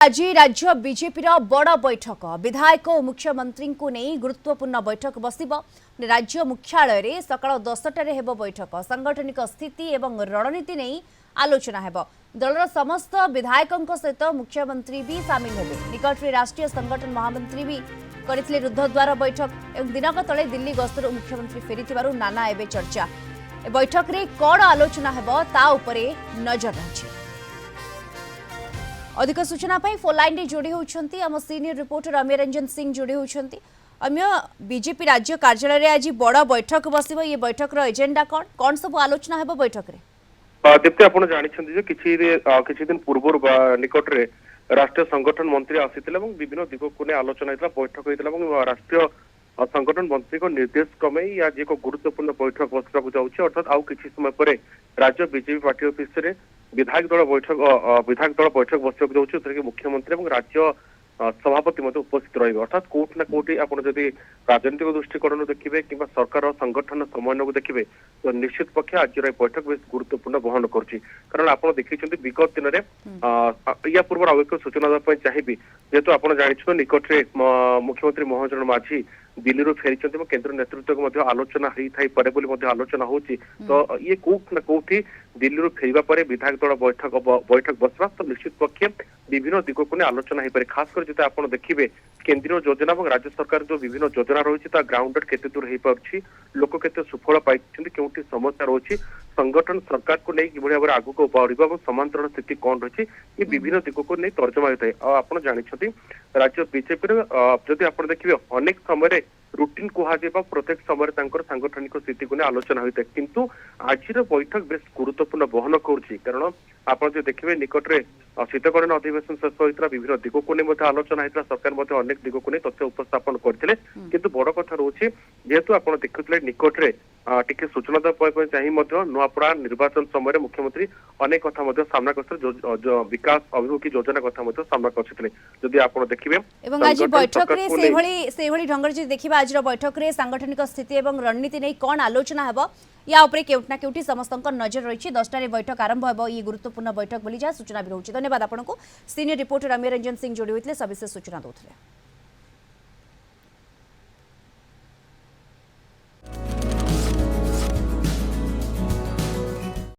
आज राज्य बीजेपी बड़ बैठक विधायक और मुख्यमंत्री को नहीं गुरुत्वपूर्ण बैठक बसिब राज्य मुख्यालय सकाल 10टार हेब बैठक सांगठनिक स्थिति और रणनीति नहीं आलोचना हेब दलर समस्त विधायकों सहित मुख्यमंत्री भी सामिल हेबे। निकट में राष्ट्रीय संगठन महामंत्री भी करथिले रुद्धद्वार बैठक और दिनक तले दिल्ली गस्तर मुख्यमंत्री फेरी नाना एवं चर्चा बैठक में कौन आलोचना हेब ता उपरे नजर रही। अधिक सूचना फोन लाइन रे जोड़ी होती आम सीनियर रिपोर्टर अम्य रंजन सिंह जोड़ी होती। अम्य बीजेपी राज्य कार्यालय आज बड़ बैठक बस ये बैठक एजेंडा कौन कौन सब आलोचना है बैठक रे दीप्ति आप जानते किसी दिन पूर्व निकट में राष्ट्रीय संगठन मंत्री आसी विभिन्न दिग को आलोचना बैठक होता राष्ट्रीय संगठन मंत्री को निर्देश क्रमे आज एक गुरुत्वपूर्ण बैठक बसवा जाऊँगी अर्थात आउ किसी समय पर राज्य बीजेपी पार्टी ऑफिस रे विधायक दल बैठक बसवाक जाऊँगी मुख्यमंत्री और राज्य सभापति उपस्थित रही अर्थात कोट ना कोटी आप राजनीतिक दृष्टिकोण देखिए कि सरकार संगठन समन्वय को देखिए तो निश्चित पक्ष आज बैठक बेस गुरुत्वपूर्ण बहन कारण आप देखते विगत दिन में या पूर्व आउ एक सूचना देवाई चाहिए जेहेतु आप जानी निकट में मुख्यमंत्री मोहन चरण माझी दिल्ली फेरी केंद्र नेतृत्व को आलोचना होती आलोचना होती तो ये कोट ना कोठी दिल्ली फेरवा पर विधायक दल बैठक बसवा तो निश्चित पक्ष विभिन्न दिग को आलोचना हो पारे खासकर जो आप देखिए केंद्रीय योजना और राज्य सरकार जो विभिन्न योजना रही ग्राउंड केते दूर हो पार्टी लोक के सुफल पाई क्योंकि समस्या रही संगठन सरकार को नहीं कि भाव आग को बढ़ा और समांतरण स्थिति कौन रही ये विभिन्न दिग को नहीं तर्जमा होता है आप जानते राज्य बीजेपी जदि आप देखिए अनेक समय रुटीन कहुआ प्रत्येक समय सांगठनिक स्थिति को आलोचना होता है किंतु आज बैठक बेस गुरुत्वपूर्ण बहन कर आप जो देखिए निकट में शीतकालीन अधिवेशन शेष होता विभिन्न दिग को आलोचना होता सरकार अनेक दिग को तथ्य उपस्थापन करते किंतु बड़ कथा रोचे जेहेतु आप देखुले निकट में टिके सूचना देवाई चाहिए नुआपड़ा निर्वाचन समय मुख्यमंत्री अनेक कथा सामना कर विकास अभिमुखी योजना कथा सामना कर आप देखिए आज बैठक ढंग से देखा आज बैठक में सांगठनिक स्थिति और रणनीति नहीं कौन आलोचना है या उपरे केउटना केउटी समस्त नजर रही 10टार बैठक आरंभ हो ये गुरुत्वपूर्ण बैठक बोली जहाँ सूचना भी रही। धन्यवाद आपको सीनियर रिपोर्टर अम्य रंजन सिंह जोड़ी होते सविशेष सूचना दूसरे।